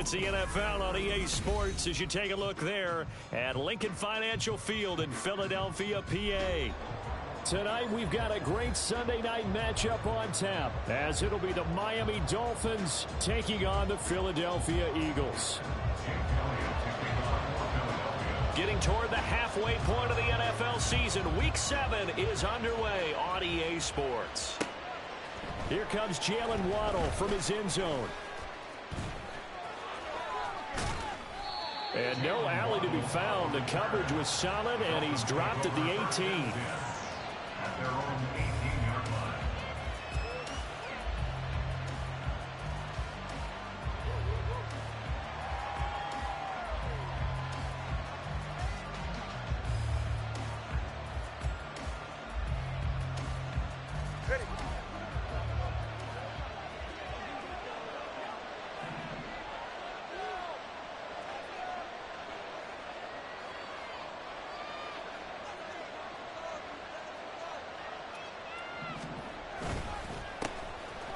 It's the NFL on EA Sports as you take a look there at Lincoln Financial Field in Philadelphia, PA. Tonight we've got a great Sunday night matchup on tap as it'll be the Miami Dolphins taking on the Philadelphia Eagles. Getting toward the halfway point of the NFL season, Week 7 is underway on EA Sports. Here comes Jalen Waddle from his end zone. And no alley to be found. The coverage was solid, and he's dropped at the 18.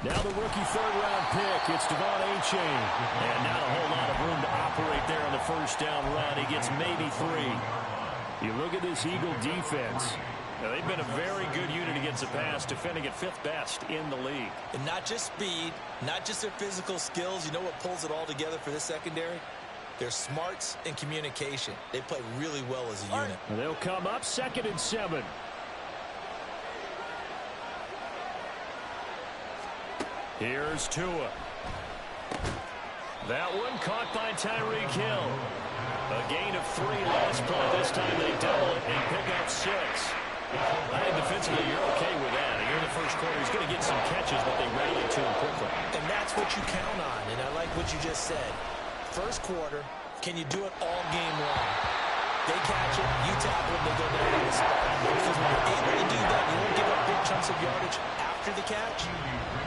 Now the rookie third-round pick, it's Devon Achane. And not a whole lot of room to operate there on the first down run. He gets maybe 3. You look at this Eagle defense. Now, they've been a very good unit against the pass, defending at 5th best in the league. And not just speed, not just their physical skills. You know what pulls it all together for this secondary? Their smarts and communication. They play really well as a unit. And they'll come up 2nd and 7. Here's Tua. That one caught by Tyreek Hill. A gain of 3 last play. This time they double it and pick up 6. I think defensively you're okay with that. Here in the first quarter, he's going to get some catches, but they rally to him quickly. And that's what you count on, and I like what you just said. First quarter, can you do it all game long? They catch it, you tackle them, they go down to the spot. Because when you're able to do that, you won't give up big chunks of yardage after the catch.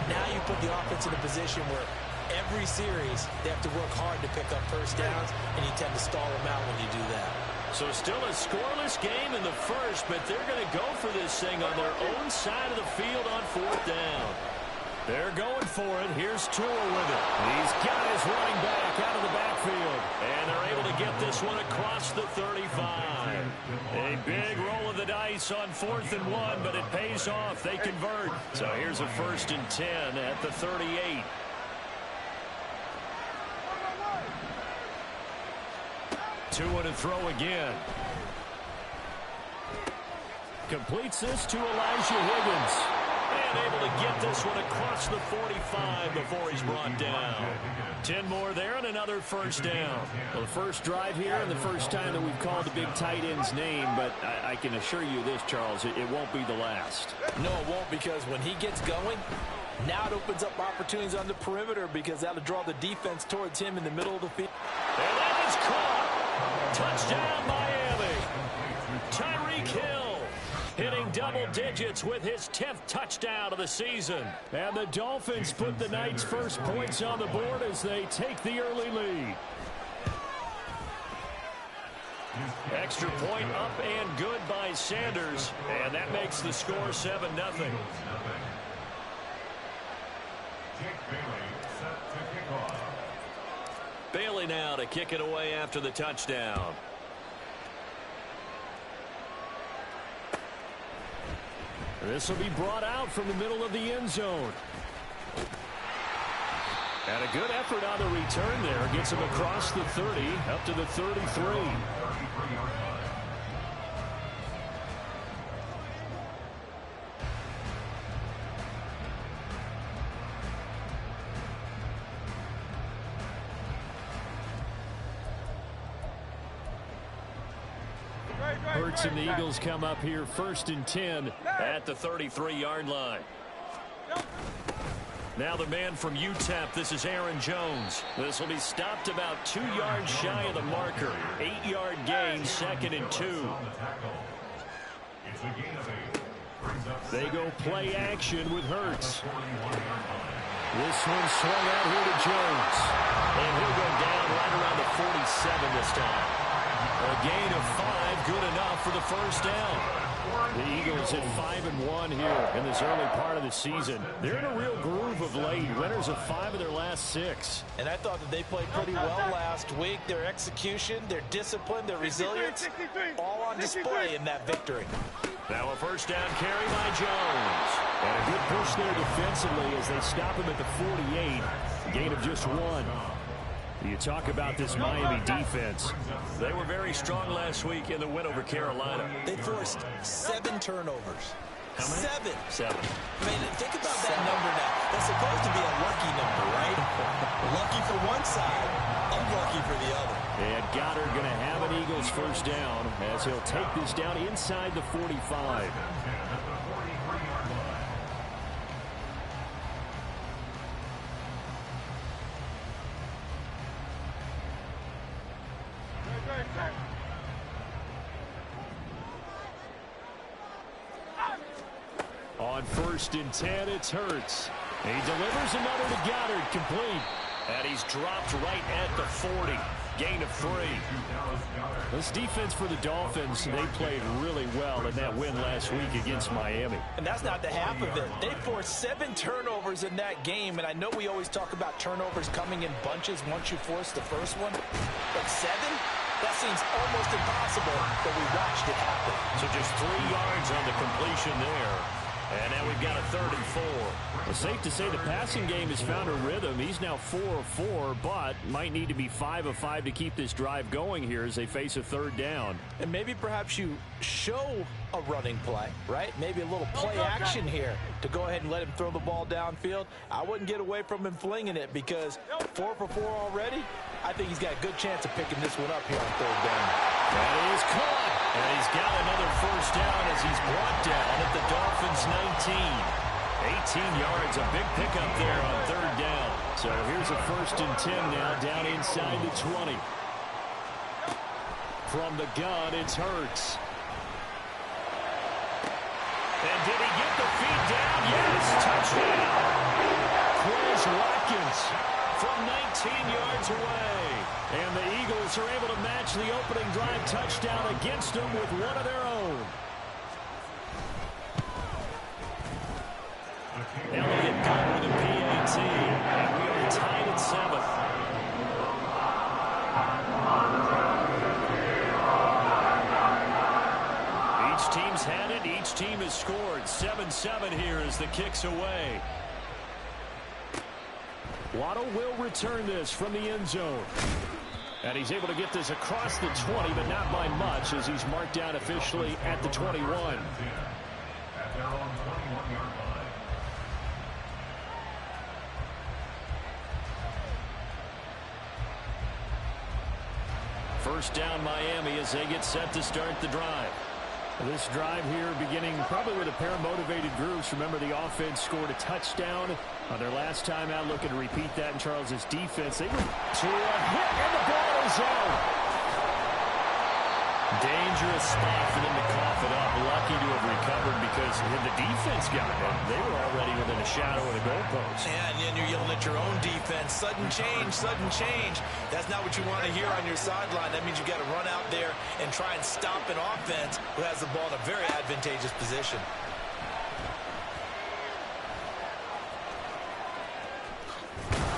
Now you put the offense in a position where every series they have to work hard to pick up first downs, and you tend to stall them out when you do that. So still a scoreless game in the first, but they're going to go for this thing on their own side of the field on 4th down. They're going for it. Here's Tua with it. He's got his running back out of the backfield. And they're able to get this one across the 35. A big roll of the dice on 4th and 1, but it pays off. They convert. So here's a 1st and 10 at the 38. Tua to throw again. Completes this to Elijah Higgins. And able to get this one across the 45 before he's brought down. 10 more there and another first down. Well, the first drive here and the first time that we've called the big tight end's name, but I can assure you this, Charles, it won't be the last. No, it won't, because when he gets going, now it opens up opportunities on the perimeter because that'll draw the defense towards him in the middle of the field. And that is caught. Touchdown, Miami. Tyreek Hill hitting double digits with his 10th touchdown of the season. And the Dolphins put the night's first points on the board as they take the early lead. Extra point up and good by Sanders. And that makes the score 7-0. Bailey now to kick it away after the touchdown. This will be brought out from the middle of the end zone. And a good effort on the return there. Gets him across the 30, up to the 33. Hurts and the Eagles come up here 1st and 10 at the 33-yard line. Now the man from UTEP, this is Aaron Jones. This will be stopped about 2 yards shy of the marker. 8-yard gain, 2nd and 2. They go play action with Hurts. This one swung out here to Jones. And he'll go down right around the 47 this time. A gain of 5, good enough for the first down. The Eagles at 5-1 here in this early part of the season. They're in a real groove of late. Winners of 5 of their last 6. And I thought that they played pretty well last week. Their execution, their discipline, their resilience, all on display in that victory. Now a first down carry by Jones. And a good push there defensively as they stop him at the 48. Gain of just 1. You talk about this Miami defense. They were very strong last week in the win over Carolina. They forced 7 turnovers. How many? 7. I mean, think about that number now. That's supposed to be a lucky number, right? Lucky for one side, unlucky for the other. And Goddard going to have an Eagles first down as he'll take this down inside the 45. On 1st and 10, it's Hurts. He delivers another to Goddard, complete. And he's dropped right at the 40. Gain of 3. This defense for the Dolphins, they played really well in that win last week against Miami. And that's not the half of it. They forced 7 turnovers in that game, and I know we always talk about turnovers coming in bunches once you force the first one. But 7? That seems almost impossible, but we watched it happen. So just 3 yards on the completion there. And now we've got a 3rd and 4. Well, safe to say the passing game has found a rhythm. He's now 4 of 4, but might need to be 5 of 5 to keep this drive going here as they face a 3rd down. And maybe perhaps you show a running play, right? Maybe a little play action here to go ahead and let him throw the ball downfield. I wouldn't get away from him flinging it because 4 for 4 already. I think he's got a good chance of picking this one up here on 3rd down. That is caught. And he's got another first down as he's brought down at the Dolphins' 19. 18 yards, a big pickup there on 3rd down. So here's a 1st and 10 now down inside the 20. From the gun, it's Hurts. And did he get the feet down? Yes, touchdown. Quez Watkins from 19 yards away. And the Eagles are able to match the opening drive touchdown against them with one of their own. Elliott got with a PAT. And we are tied at 7. Each team's had it. Each team has scored. 7-7 here as the kick's away. Waddle will return this from the end zone. And he's able to get this across the 20, but not by much as he's marked down officially at the 21. First down Miami as they get set to start the drive. This drive here beginning probably with a pair of motivated groups. Remember, the offense scored a touchdown on their last time out. Looking to repeat that in Charles's defense. They were to a hit, and the ball is out. Dangerous spot for them to cough it up. Lucky to have recovered because had the defense got it, they were already within a shadow of the goalpost. Yeah, and then you're yelling at your own defense. Sudden change, sudden change. That's not what you want to hear on your sideline. That means you've got to run out there and try and stop an offense who has the ball in a very advantageous position.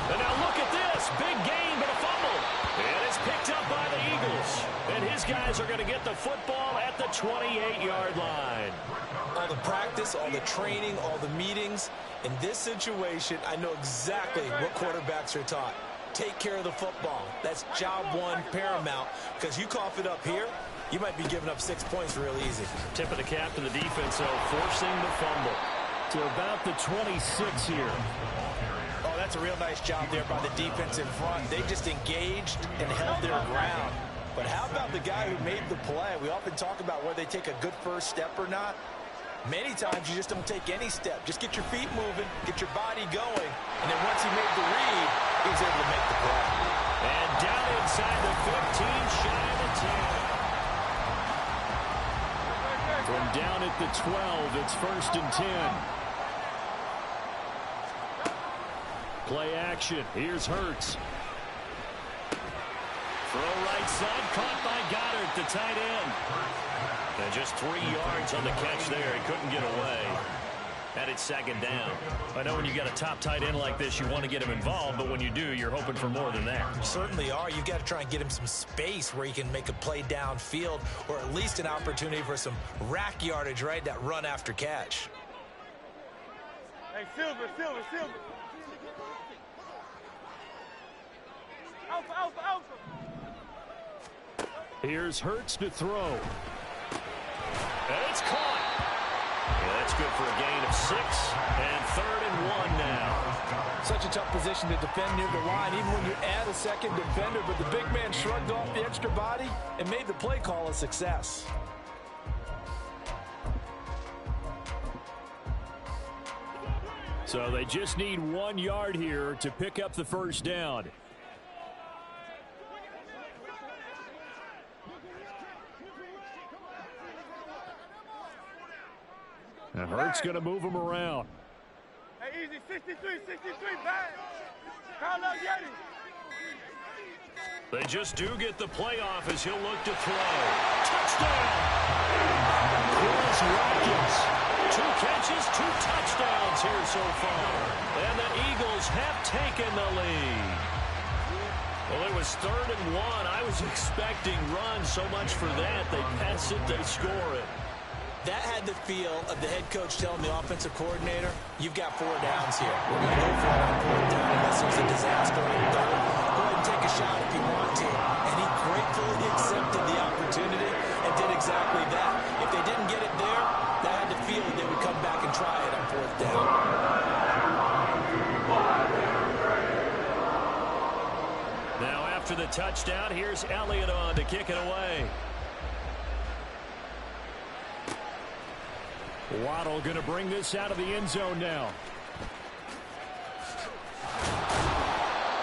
And now look at this. Big gain, but a fumble. And it's picked up by the Eagles. And his guys are going to get the football at the 28-yard line. All the practice, all the training, all the meetings. In this situation, I know exactly what quarterbacks are taught. Take care of the football. That's job one, paramount. Because you cough it up here, you might be giving up 6 points real easy. Tip of the cap to the defense, though, forcing the fumble. To about the 26 here. Oh, that's a real nice job there by the defense in front. They just engaged and held their ground. But how about the guy who made the play? We often talk about whether they take a good first step or not. Many times you just don't take any step. Just get your feet moving, get your body going. And then once he made the read, he was able to make the play. And down inside the 15, shy of the 10. From down at the 12, it's 1st and 10. Play action. Here's Hurts. Throw right side, caught by Goddard, the tight end. And just 3 yards on the catch there. He couldn't get away. And it's second down. I know when you got a top tight end like this, you want to get him involved, but when you do, you're hoping for more than that. You certainly are. You've got to try and get him some space where he can make a play downfield, or at least an opportunity for some rack yardage, right? That run after catch. Hey, Silver. Alpha. Here's Hurts to throw. And it's caught. Yeah, that's good for a gain of 6, and 3rd and 1 now. Such a tough position to defend near the line, even when you add a second defender, but the big man shrugged off the extra body and made the play call a success. So they just need 1 yard here to pick up the first down. And Hurts going to move him around. Hey, easy, 63, back. Call up Yeti. They just do get the playoff as he'll look to throw. Touchdown! Chris Watkins. 2 catches, 2 touchdowns here so far. And the Eagles have taken the lead. Well, it was 3rd and 1. I was expecting runs so much for that. They pass it, they score it. That had the feel of the head coach telling the offensive coordinator, you've got 4 downs here. We're going to go for it on 4th down unless there's a disaster on 3rd. Go ahead and take a shot if you want to. And he gratefully accepted the opportunity and did exactly that. If they didn't get it there, that had the feel that they would come back and try it on 4th down. Now after the touchdown, here's Elliott on to kick it away. Waddle going to bring this out of the end zone now.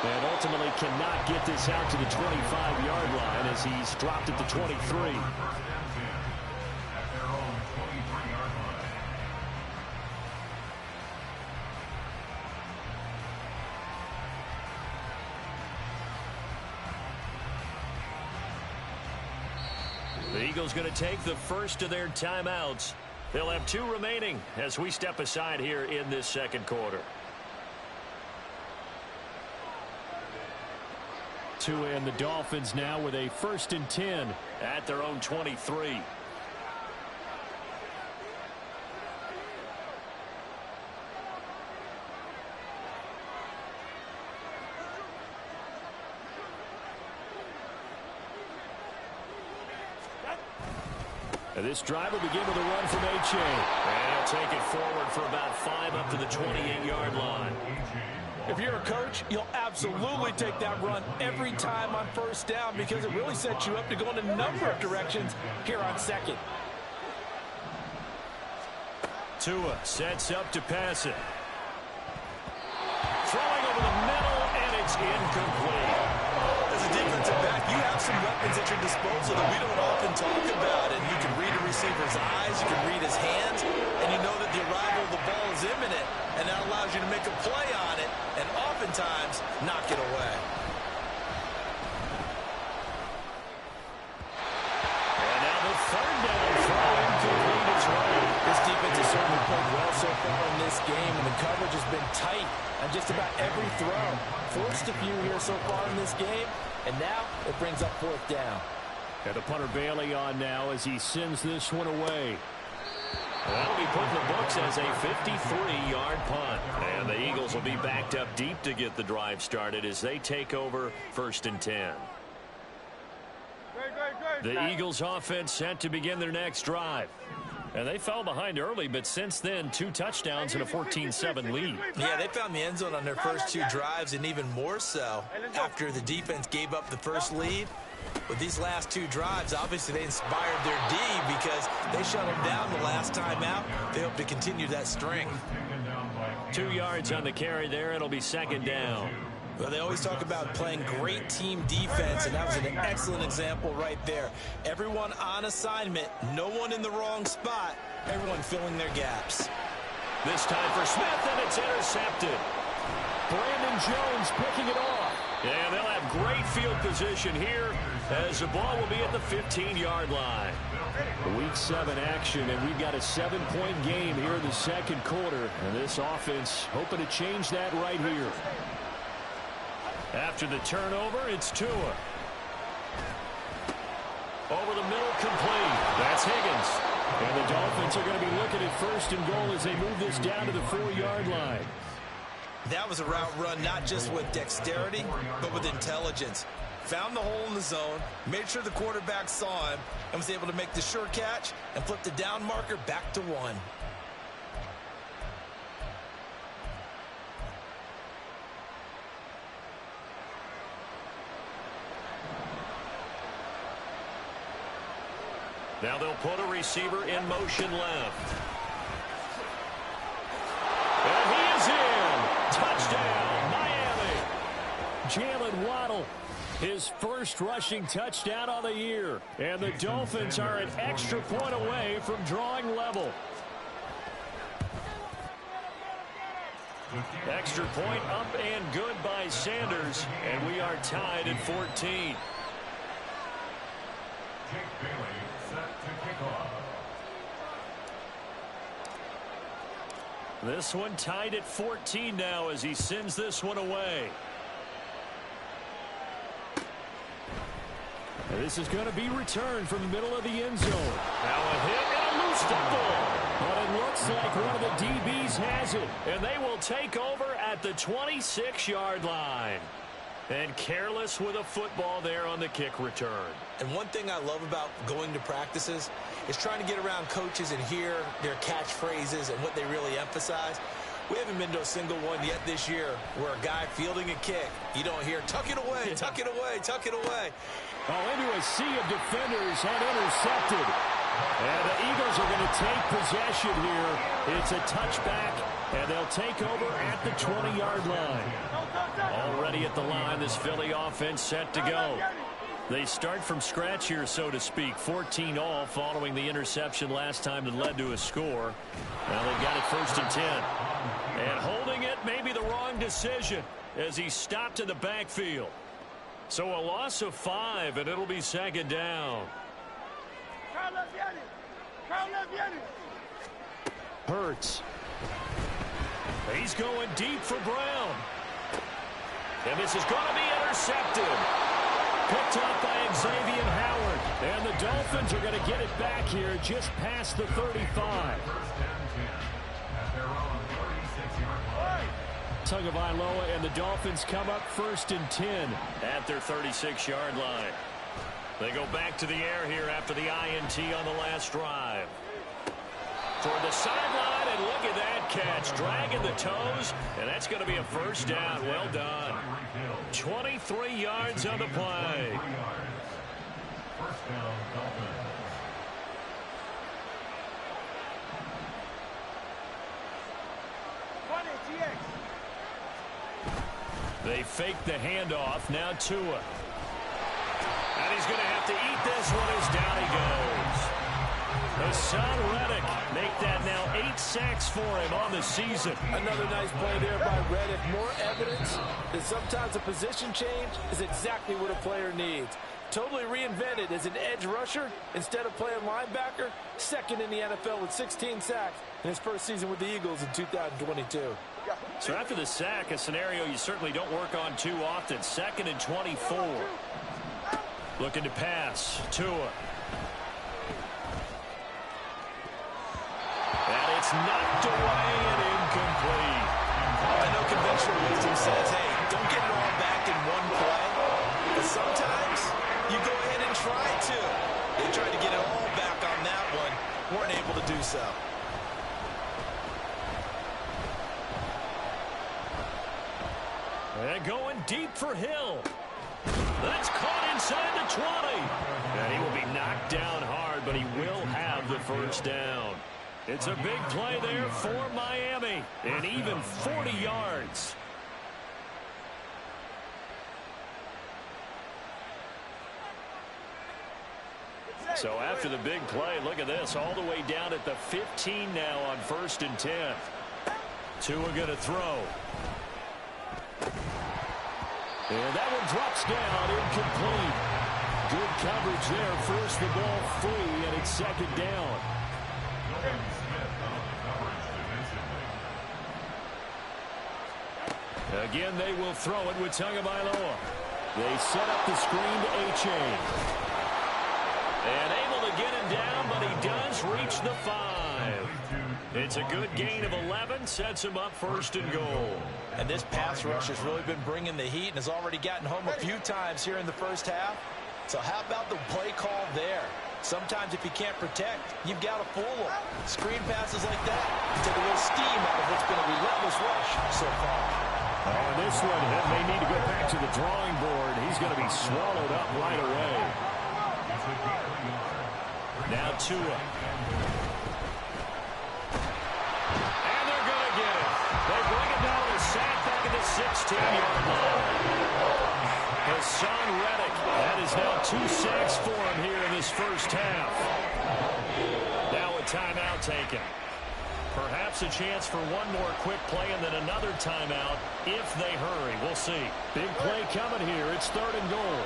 And ultimately cannot get this out to the 25-yard line as he's dropped at the 23. The Eagles going to take the first of their timeouts. They'll have 2 remaining as we step aside here in this second quarter. Tua and the Dolphins now with a 1st and 10 at their own 23. This drive will begin with a run from H.A. And he'll take it forward for about 5 up to the 28-yard line. If you're a coach, you'll absolutely take that run every time on 1st down because it really sets you up to go in a number of directions here on 2nd. Tua sets up to pass it. Throwing over the middle, and it's incomplete. As a defensive back, you have some weapons at your disposal that we don't often talk about. And you can read a receiver's eyes, you can read his hands, and you know that the arrival of the ball is imminent, and that allows you to make a play on it and oftentimes knock it away. And now the 3rd down throw incomplete as well. This defense has certainly played well so far in this game, and the coverage has been tight on just about every throw. Forced a few here so far in this game, and now it brings up 4th down. And the punter Bailey on now as he sends this one away. That'll be put in the books as a 53-yard punt. And the Eagles will be backed up deep to get the drive started as they take over 1st and 10. The Eagles offense set to begin their next drive. And they fell behind early, but since then, 2 touchdowns and a 14-7 lead. Yeah, they found the end zone on their first 2 drives, and even more so after the defense gave up the first lead. With these last 2 drives, obviously they inspired their D because they shut them down the last time out. They hope to continue that string. 2 yards on the carry there. It'll be 2nd down. Well, they always talk about playing great team defense, and that was an excellent example right there. Everyone on assignment, no one in the wrong spot, everyone filling their gaps. This time for Smith, and it's intercepted. Brandon Jones picking it off. And they'll have great field position here as the ball will be at the 15-yard line. Week 7 action, and we've got a 7-point game here in the second quarter. And this offense hoping to change that right here. After the turnover, it's Tua. Over the middle, complete. That's Higgins. And the Dolphins are going to be looking at first and goal as they move this down to the 4-yard line. That was a route run not just with dexterity, but with intelligence. Found the hole in the zone, made sure the quarterback saw him, and was able to make the sure catch and flip the down marker back to 1. Now they'll put a receiver in motion left. And he is in. Touchdown, Miami. Jalen Waddle, his first rushing touchdown of the year. And the Dolphins are an extra point away from drawing level. Extra point up and good by Sanders. And we are tied at 14. This one tied at 14 now as he sends this one away. And this is going to be returned from the middle of the end zone. Now a hit and a loose football. But it looks like one of the DBs has it. And they will take over at the 26-yard line. And careless with a football there on the kick return. And one thing I love about going to practices is trying to get around coaches and hear their catchphrases and what they really emphasize. We haven't been to a single one yet this year where a guy fielding a kick, you don't hear, tuck it away, tuck it away, tuck it away. Oh, into a sea of defenders and intercepted. And the Eagles are going to take possession here. It's a touchback, and they'll take over at the 20-yard line. Already at the line, this Philly offense set to go. They start from scratch here, so to speak. 14 all following the interception last time that led to a score. Now they've got it first and 10. And holding it may be the wrong decision as he stopped in the backfield. So a loss of 5, and it'll be second down. Hurts. He's going deep for Brown. And this is going to be intercepted. Picked up by Xavier Howard. And the Dolphins are going to get it back here just past the 35. Tagovailoa and the Dolphins come up first and 10 at their 36-yard line. They go back to the air here after the INT on the last drive. Toward the sideline, and look at that catch. Dragging the toes, and that's going to be a first down. Well done. 23 yards on the play. They fake the handoff. Now Tua. And he's going to have to eat this one as down he goes. Hassan Reddick make that now 8 sacks for him on the season. Another nice play there by Reddick. More evidence that sometimes a position change is exactly what a player needs. Totally reinvented as an edge rusher instead of playing linebacker. Second in the NFL with 16 sacks in his first season with the Eagles in 2022. So after the sack, a scenario you certainly don't work on too often. Second and 24. Looking to pass. Tua. And it's knocked away and incomplete. I know conventional wisdom says, hey, don't get it all back in one play. But sometimes you go ahead and try to. They tried to get it all back on that one. Weren't able to do so. And going deep for Hill. That's caught inside the 20. And he will be knocked down hard, but he will have the first down. It's a big play there for Miami. And even 40 yards. So after the big play, look at this. All the way down at the 15 now on first and 10. Tua going to throw. And that one drops down, incomplete. Good coverage there. Forced the ball free, and it's second down. Again, they will throw it with Tagovailoa. They set up the screen to A-Chain. And able to get him down, but he does reach the 5. It's a good gain of 11, sets him up first and goal. And this pass rush has really been bringing the heat and has already gotten home a few times here in the first half. So how about the play call there? Sometimes if you can't protect, you've got to fool them. Screen passes like that take a little steam out of what's been a relentless rush so far. Oh, this one, they need to go back to the drawing board. He's going to be swallowed up right away. Now Tua. And they're going to get it. They bring it down to sack back at the 16-yard line. Hassan Reddick. That is now 2 sacks for him here in this first half. Now a timeout taken. Perhaps a chance for one more quick play and then another timeout if they hurry. We'll see. Big play coming here. It's third and goal.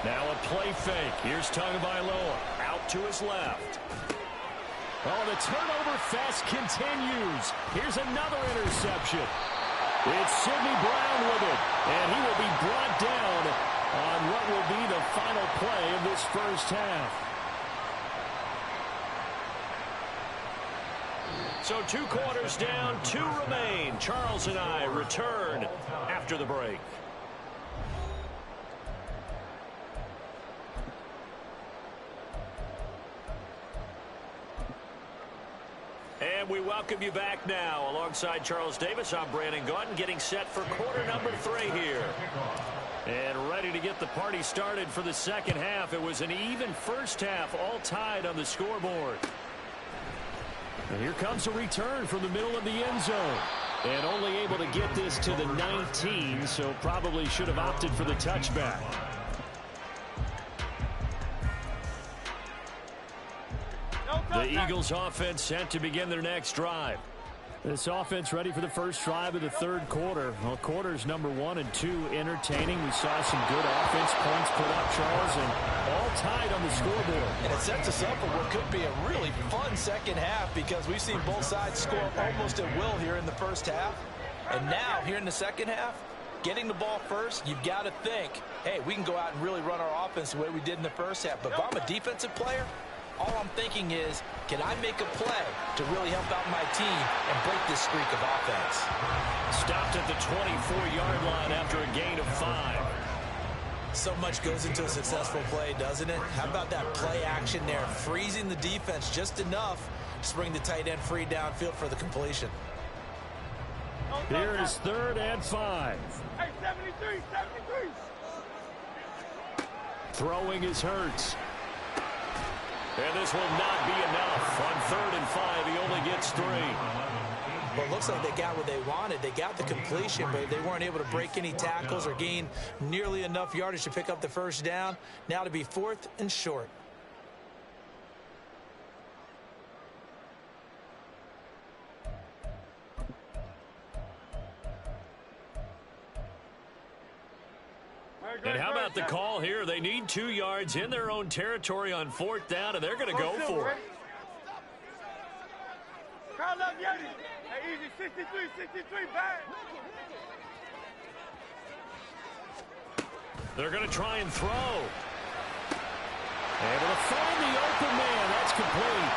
Now a play fake. Here's Tagovailoa out to his left. Oh, the turnover fest continues. Here's another interception. It's Sidney Brown with it, and he will be brought down on what will be the final play of this first half. So 2 quarters down, 2 remain. Charles and I return after the break. And we welcome you back now. Alongside Charles Davis, I'm Brandon Gaudin, getting set for quarter number 3 here. And ready to get the party started for the second half. It was an even first half, all tied on the scoreboard. And here comes a return from the middle of the end zone. And only able to get this to the 19, so probably should have opted for the touchback. The Eagles offense set to begin their next drive. This offense ready for the first drive of the third quarter. Well, quarters number 1 and 2 entertaining. We saw some good offense points put up, Charles, and all tied on the scoreboard. And it sets us up for what could be a really fun second half because we've seen both sides score almost at will here in the first half. And now, here in the second half, getting the ball first, you've got to think, hey, we can go out and really run our offense the way we did in the first half. But if I'm a defensive player, all I'm thinking is, can I make a play to really help out my team and break this streak of offense? Stopped at the 24-yard line after a gain of 5. So much goes into a successful play, doesn't it? How about that play action there, freezing the defense just enough to bring the tight end free downfield for the completion. Here is 3rd and 5. Hey, 73, 73. Throwing is Hurts. And this will not be enough. On 3rd and 5, he only gets 3. Well, it looks like they got what they wanted. They got the completion, but they weren't able to break any tackles or gain nearly enough yardage to pick up the first down. Now to be 4th and short. And how about the call here? They need 2 yards in their own territory on 4th down, and they're going to go for it. Call up Yeti. Hey, easy, 63, 63, back. They're going to try and throw. Able to find the open man. That's complete.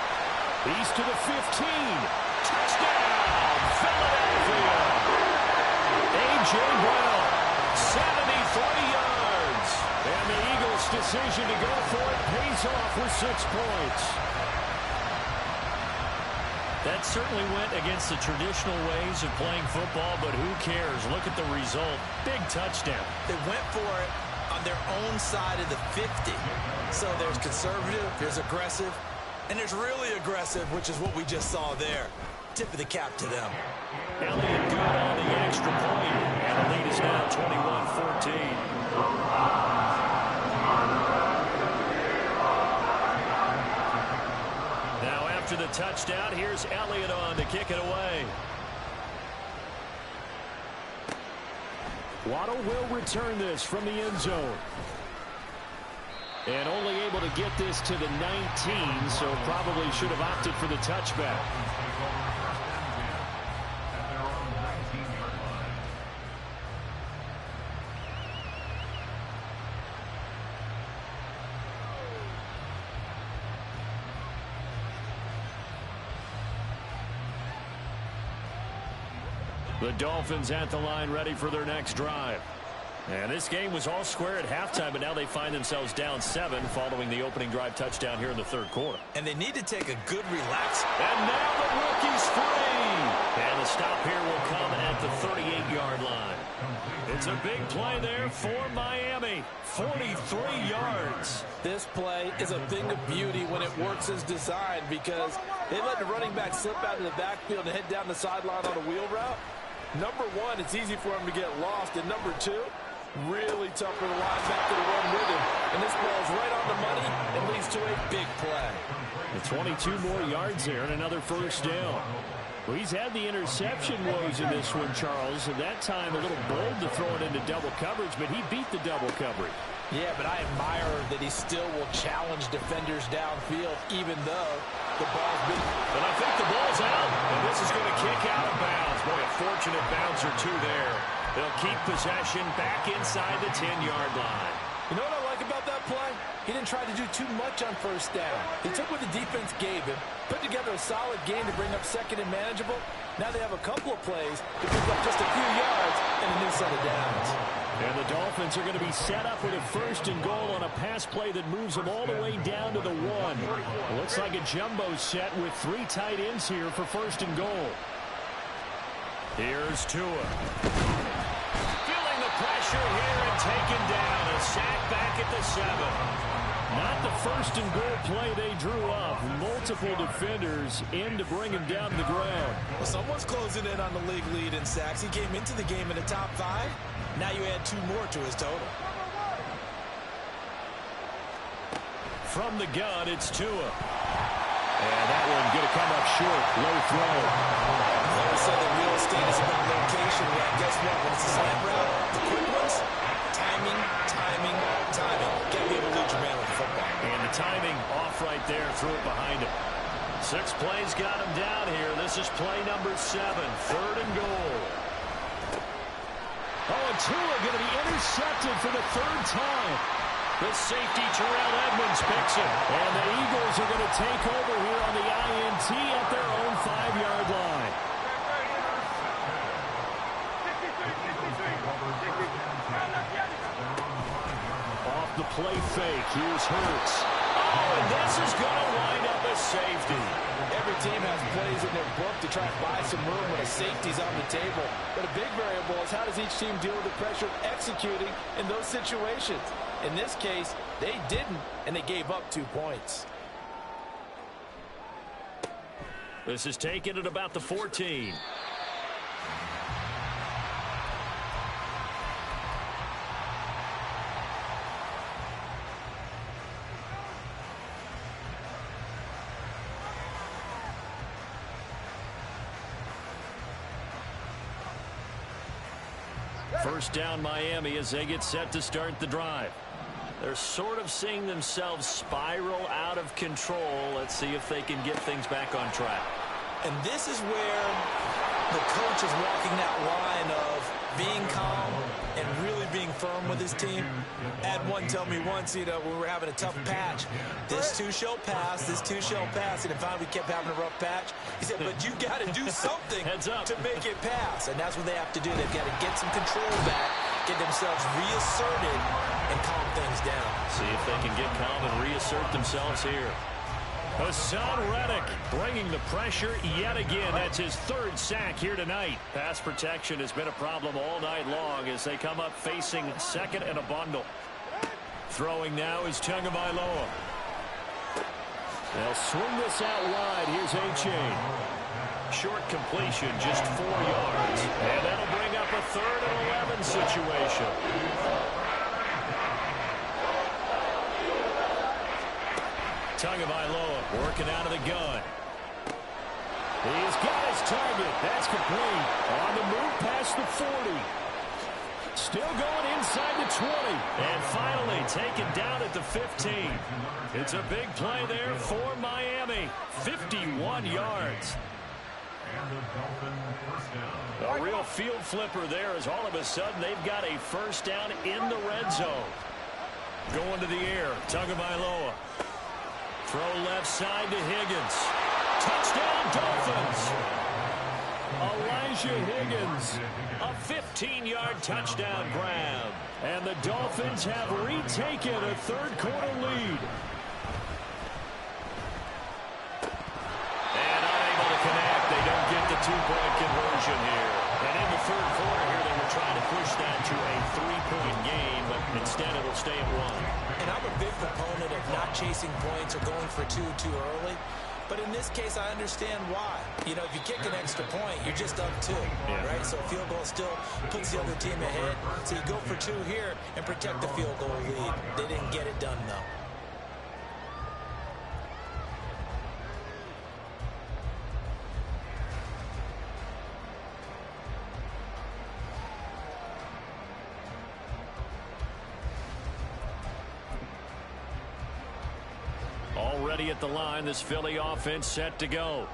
He's to the 15. Touchdown, Philadelphia. A.J. Brown, 73 yards. And the Eagles' decision to go for it pays off with 6 points. That certainly went against the traditional ways of playing football, but who cares? Look at the result. Big touchdown. They went for it on their own side of the 50. So there's conservative, there's aggressive, and there's really aggressive, which is what we just saw there. Tip of the cap to them. Elliott good on the extra point, and the lead is now 21-14. the touchdown. Here's Elliott on to kick it away. Waddle will return this from the end zone. And only able to get this to the 19, so probably should have opted for the touchback. The Dolphins at the line, ready for their next drive. And this game was all square at halftime, but now they find themselves down 7 following the opening drive touchdown here in the third quarter. And they need to take a good relax. And now the rookie's free. And the stop here will come at the 38-yard line. It's a big play there for Miami. 43 yards. This play is a thing of beauty when it works as designed because they let the running back slip out of the backfield and head down the sideline on a wheel route. Number one, it's easy for him to get lost. And number two, really tough for the linebacker to run with him. And this ball is right on the money and leads to a big play. And 22 more yards there and another first down. Well, he's had the interception woes in this one, Charles. At that time, a little bold to throw it into double coverage, but he beat the double coverage. Yeah, but I admire that he still will challenge defenders downfield, even though the ball's been... But I think the ball's out, and this is going to kick out of bounds. Boy, a fortunate bounce or two there. They'll keep possession back inside the 10-yard line. You know what I like about that play? He didn't try to do too much on first down. He took what the defense gave him, put together a solid game to bring up second and manageable. Now they have a couple of plays to pick up just a few yards and a new set of downs. And the Dolphins are going to be set up with a first and goal on a pass play that moves them all the way down to the 1. Looks like a jumbo set with 3 tight ends here for first and goal. Here's Tua. Feeling the pressure here and taken down. A sack back at the 7. Not the first and goal play they drew up. Multiple defenders in to bring him down to the ground. Well, someone's closing in on the league lead in sacks. He came into the game in the top 5. Now you add 2 more to his total. From the gun, it's Tua. And that one going to come up short. Low throw. They always say that real estate is about location. Well, guess what? When it's a slant route, the quick ones, timing, timing, timing. Can't be able to lead your man with the football. And the timing off right there. Threw it behind him. 6 plays got him down here. This is play number 7. 3rd and goal. Oh, and Tua going to be intercepted for the 3rd time. The safety, Terrell Edmonds, picks him. And the Eagles are going to take over here on the INT at their own 5-yard line. Off the play fake, here's Hurts. Oh, and this is going to wind up a safety. Every team has plays in their book to try and buy some room when a safety's on the table. But a big variable is how does each team deal with the pressure of executing in those situations. In this case, they didn't, and they gave up 2 points. This is taken at about the 14. First down Miami as they get set to start the drive. They're sort of seeing themselves spiral out of control. Let's see if they can get things back on track. And this is where the coach is walking that line of being calm and really being firm with his team. I had one tell me once, when we were having a tough patch, this too shall pass, this too shall pass. And finally we kept having a rough patch. He said, but you got to do something to make it pass. And that's what they have to do. They've got to get some control back, get themselves reasserted, and calm things down. See if they can get calm and reassert themselves here. Hassan Reddick bringing the pressure yet again. That's his 3rd sack here tonight. Pass protection has been a problem all night long as they come up facing 2nd and a bundle. Throwing now is Tagovailoa. They'll swing this out wide. Here's A-Chain. Short completion, just 4 yards. And that'll bring up a 3rd and 11 situation. Tagovailoa working out of the gun. He's got his target. That's complete. On the move past the 40. Still going inside the 20. And finally taken down at the 15. It's a big play there for Miami. 51 yards. A real field flipper there as all of a sudden they've got a first down in the red zone. Going to the air. Tagovailoa. Throw left side to Higgins. Touchdown Dolphins. Elijah Higgins. A 15-yard touchdown grab. And the Dolphins have retaken a third-quarter lead. And unable to connect. They don't get the two-point conversion here. And in the third quarter here, they were trying to push that to a three-point game, but instead it'll stay at one. And I'm a big proponent of not chasing points or going for two too early. But in this case, I understand why. You know, if you kick an extra point, you're just up two, right? So a field goal still puts the other team ahead. So you go for two here and protect the field goal lead. They didn't get it done, though. Already at the line, this Philly offense set to go.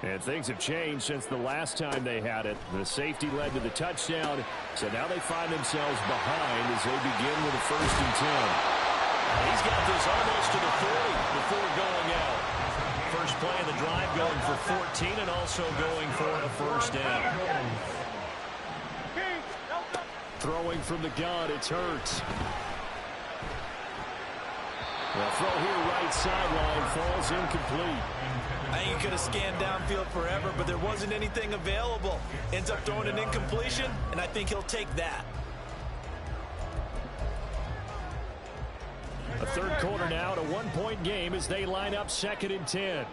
And things have changed since the last time they had it. The safety led to the touchdown, so now they find themselves behind as they begin with a 1st and 10. He's got this almost to the 40 before going out. First play of the drive going for 14 and also going for a first down. Throwing from the gun, it's Hurts. The throw here right sideline falls incomplete. I think he could have scanned downfield forever, but there wasn't anything available. Ends up throwing an incompletion, and I think he'll take that. A third quarter now, a one-point game as they line up 2nd and 10.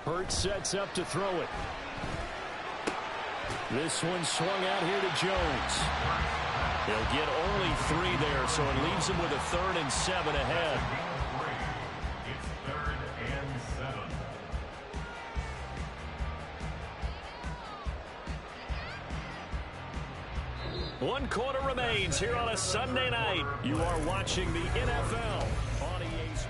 Hurts sets up to throw it. This one swung out here to Jones. He'll get only 3 there, so it leaves him with a 3rd and 7 ahead. It's 3rd and 7. 1 quarter remains here on a Sunday night. You are watching the NFL on EA Sports.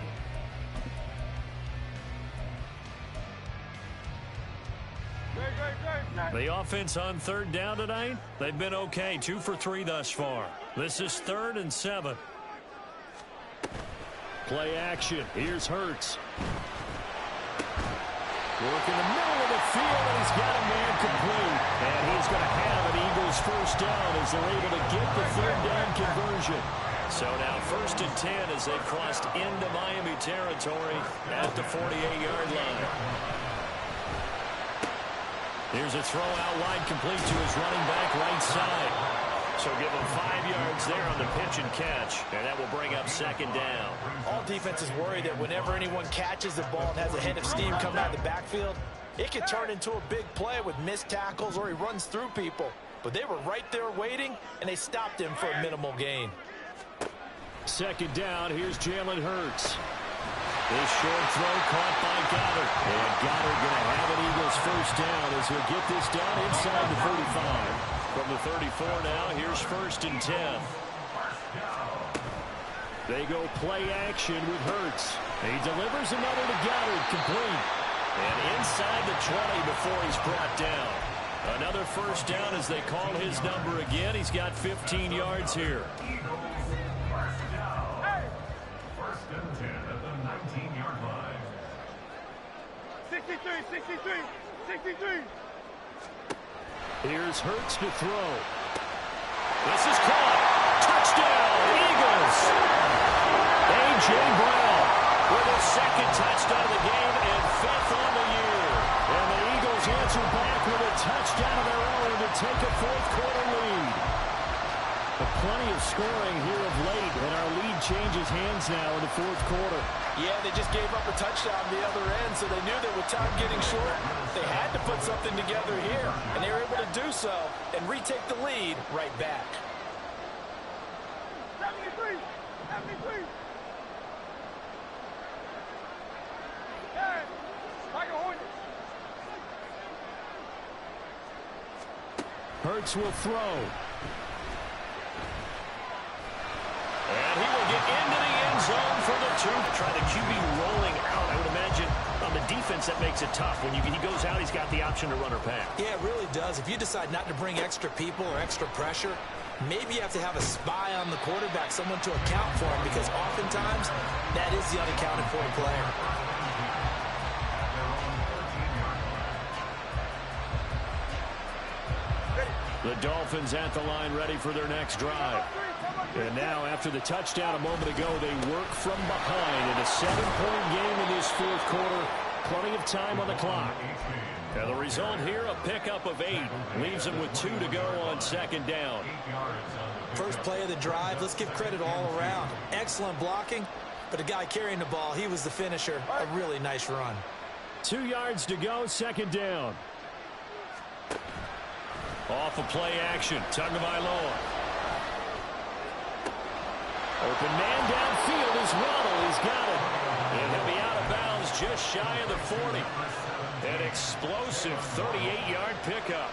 The offense on 3rd down tonight, they've been okay. 2 for 3 thus far. This is 3rd and 7. Play action. Here's Hurts. Work in the middle of the field, and he's got a man complete. And he's going to have an Eagles first down as they're able to get the 3rd down conversion. So now 1st and 10 as they've crossed into Miami territory at the 48-yard line. Here's a throw out wide complete to his running back right side. So give him 5 yards there on the pitch and catch, and that will bring up 2nd down. All defenses worry that whenever anyone catches the ball and has a head of steam coming out of the backfield, it can turn into a big play with missed tackles or he runs through people. But they were right there waiting, and they stopped him for a minimal gain. 2nd down, here's Jalen Hurts. This short throw caught by Goddard. And Goddard going to have an Eagles first down as he'll get this done inside the 35. From the 34 now, here's 1st and 10. They go play action with Hurts. He delivers another to Goddard, complete. And inside the 20 before he's brought down. Another first down as they call his number again. He's got 15 yards here. 1st and 10 at the 19-yard line. 63, 63, 63. Here's Hurts to throw. This is caught. Touchdown, Eagles. A.J. Brown with his 2nd touchdown of the game and 5th on the year. And the Eagles answer back with a touchdown of their own to take a 4th quarter lead. But plenty of scoring here of late, and our lead changes hands now in the 4th quarter. Yeah, they just gave up a touchdown on the other end, so they knew that with time getting short, they had to put something together here, and they were able to do so and retake the lead right back. 73, 73. Hurts will throw. And he will get into the end zone for the 2. Try the QB rolling out. I would imagine on the defense that makes it tough. When he goes out, he's got the option to run or pass. Yeah, it really does. If you decide not to bring extra people or extra pressure, maybe you have to have a spy on the quarterback, someone to account for him, because oftentimes that is the unaccounted for player. The Dolphins at the line ready for their next drive. And now, after the touchdown a moment ago, they work from behind in a 7-point game in this fourth quarter. Plenty of time on the clock. And the result here, a pickup of 8. Leaves them with 2 to go on second down. First play of the drive, let's give credit all around. Excellent blocking, but the guy carrying the ball, he was the finisher. A really nice run. 2 yards to go, second down. Off of play action, Tagovailoa. Open man downfield is Waddle. He's got it. And he'll be out of bounds just shy of the 40. An explosive 38-yard pickup.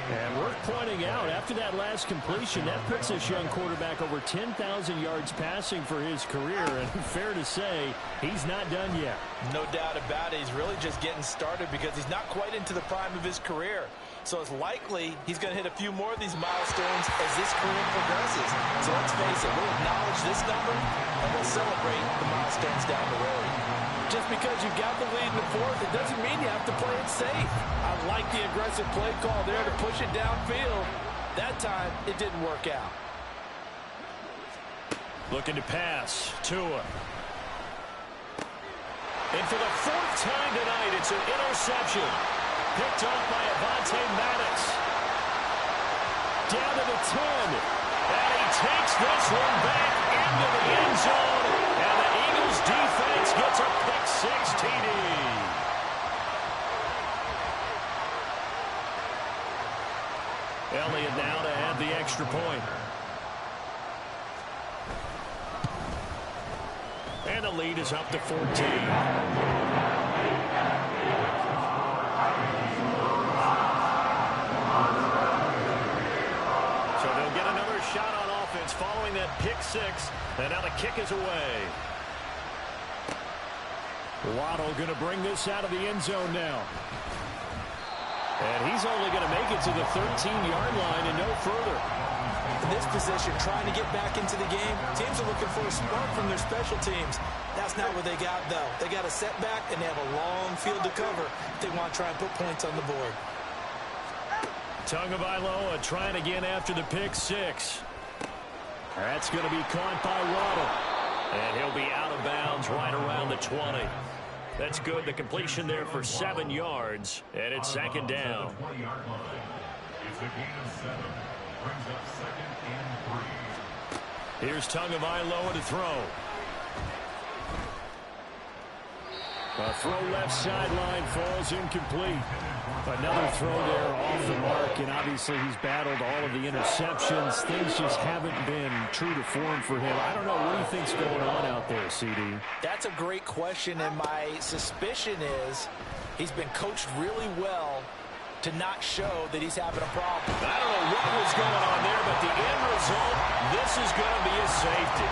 And worth pointing out, after that last completion, that puts this young quarterback over 10,000 yards passing for his career. And fair to say, he's not done yet. No doubt about it. He's really just getting started because he's not quite into the prime of his career. So it's likely he's going to hit a few more of these milestones as this career progresses. So let's face it, we'll acknowledge this number and we'll celebrate the milestones down the road. Just because you got the lead in the fourth, it doesn't mean you have to play it safe. I like the aggressive play call there to push it downfield. That time, it didn't work out. Looking to pass. Tua. And for the 4th time tonight, it's an interception. Picked off by Avonte Maddox. Down to the 10. And he takes this one back into the end zone. And the Eagles defense gets a pick-6 TD. Elliott now to add the extra point. And the lead is up to 14. Following that pick-6, and now the kick is away. Waddle going to bring this out of the end zone now. And he's only going to make it to the 13-yard line and no further. In this position, trying to get back into the game, teams are looking for a spark from their special teams. That's not what they got, though. They got a setback, and they have a long field to cover if they want to try and put points on the board. Tagovailoa trying again after the pick-6. That's going to be caught by Waddle. And he'll be out of bounds right around the 20. That's good. The completion there for 7 yards. And it's second down. Here's Tagovailoa to throw. A throw left sideline falls incomplete. Another throw there off the mark, and obviously he's battled all of the interceptions. Things just haven't been true to form for him. I don't know. What do you think's going on out there, CD? That's a great question, and my suspicion is he's been coached really well to not show that he's having a problem. I don't know what was going on there, but the end result, this is going to be a safety.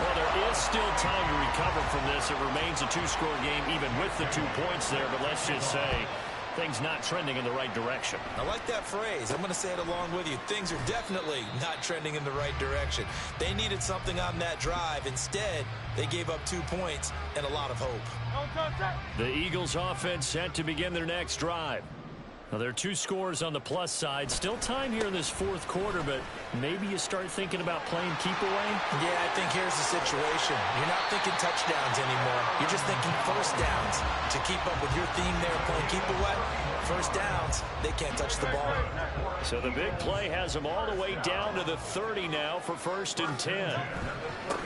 Well, there is still time to recover from this. It remains a 2-score game, even with the 2 points there. But let's just say things not trending in the right direction. I like that phrase. I'm going to say it along with you. Things are definitely not trending in the right direction. They needed something on that drive. Instead, they gave up 2 points and a lot of hope. The Eagles offense set to begin their next drive. Now, there are 2 scores on the plus side. Still time here in this fourth quarter, but maybe you start thinking about playing keep away? Yeah, I think here's the situation. You're not thinking touchdowns anymore. You're just thinking first downs. To keep up with your theme there, playing keep away, first downs, they can't touch the ball. So the big play has them all the way down to the 30 now for 1st and 10.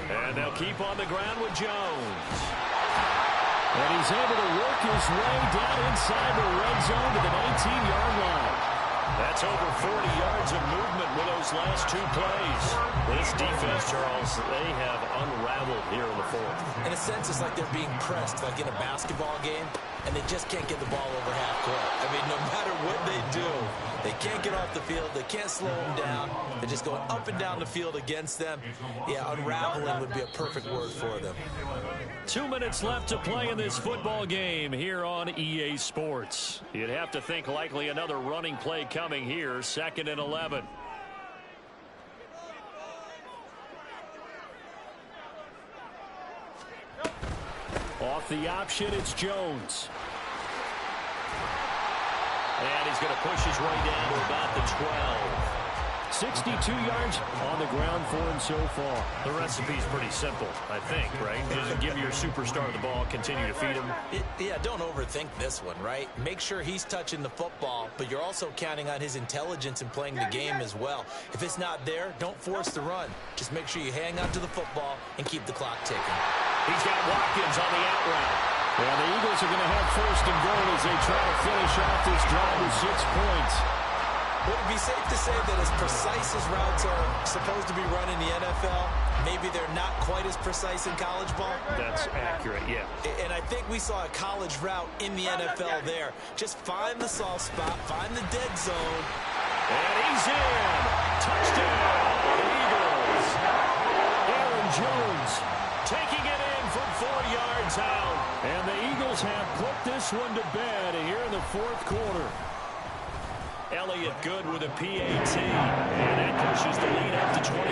And they'll keep on the ground with Jones. And he's able to work his way down inside the red zone to the 19-yard line. That's over 40 yards of movement with those last two plays. This defense, Charles, they have unraveled here in the fourth. In a sense, it's like they're being pressed, like in a basketball game, and they just can't get the ball over half court. I mean, no matter what they do, they can't get off the field. They can't slow them down. They're just going up and down the field against them. Yeah, unraveling would be a perfect word for them. 2 minutes left to play in this football game here on EA Sports. You'd have to think likely another running play coming here, 2nd and 11. Off the option, it's Jones. And he's going to push his way down to about the 12. 62 yards on the ground for him so far. The recipe's pretty simple, I think, right? Just give your superstar the ball, continue to feed him. Yeah, don't overthink this one, right? Make sure he's touching the football, but you're also counting on his intelligence in playing the game as well. If it's not there, don't force the run. Just make sure you hang on to the football and keep the clock ticking. He's got Watkins on the out route. Well, the Eagles are going to have 1st and goal as they try to finish off this drive with 6 points. Would it be safe to say that as precise as routes are supposed to be run in the NFL, maybe they're not quite as precise in college ball? That's accurate, yeah. And I think we saw a college route in the NFL there. Just find the soft spot, find the dead zone. And he's in. Touchdown, Eagles. Aaron Jones taking it in from 4 yards out. And the Eagles have put this one to bed here in the 4th quarter. Elliott good with a PAT, and that pushes the lead up to 23.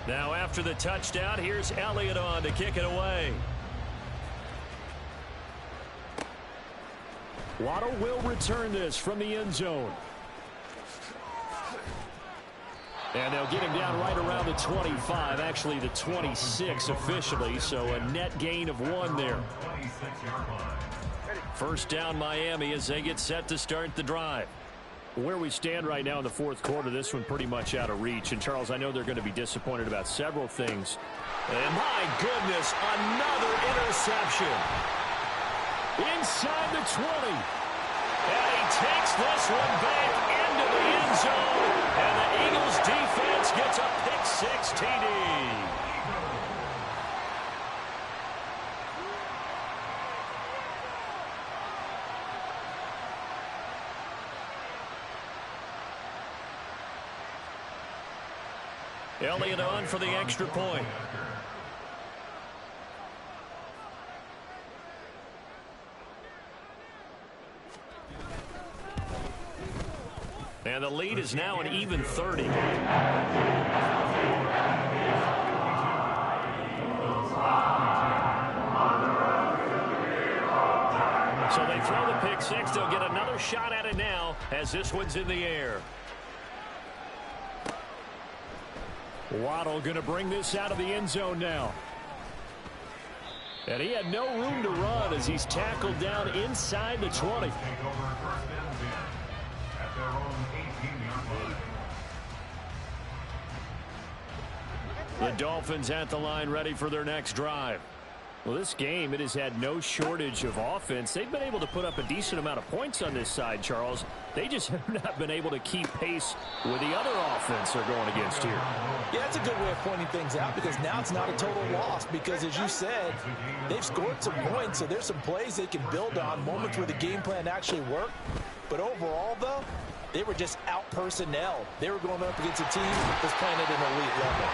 Now after the touchdown, here's Elliott on to kick it away. Waddle will return this from the end zone. And they'll get him down right around the 25, actually the 26 officially, so a net gain of 1 there. First down Miami as they get set to start the drive. Where we stand right now in the 4th quarter, this one pretty much out of reach. And, Charles, I know they're going to be disappointed about several things. And my goodness, another interception. Inside the 20. And he takes this one back into the end zone. And the Eagles defense gets a pick-6 TD. Elliott on for the extra point. And the lead is now an even 30. So they throw the pick-6. They'll get another shot at it now as this one's in the air. Waddle going to bring this out of the end zone now. And he had no room to run as he's tackled down inside the 20. The Dolphins at the line ready for their next drive. Well, this game, it has had no shortage of offense. They've been able to put up a decent amount of points on this side, Charles. They just have not been able to keep pace with the other offense they're going against here. Yeah, that's a good way of pointing things out because now it's not a total loss because, as you said, they've scored some points, so there's some plays they can build on, moments where the game plan actually worked. But overall, though, they were just out-personnel. They were going up against a team that was playing at an elite level.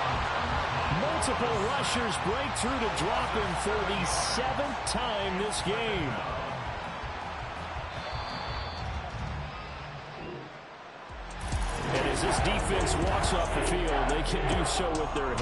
Multiple rushers break through to drop him for the 7th time this game. And as this defense walks off the field, they can do so with their head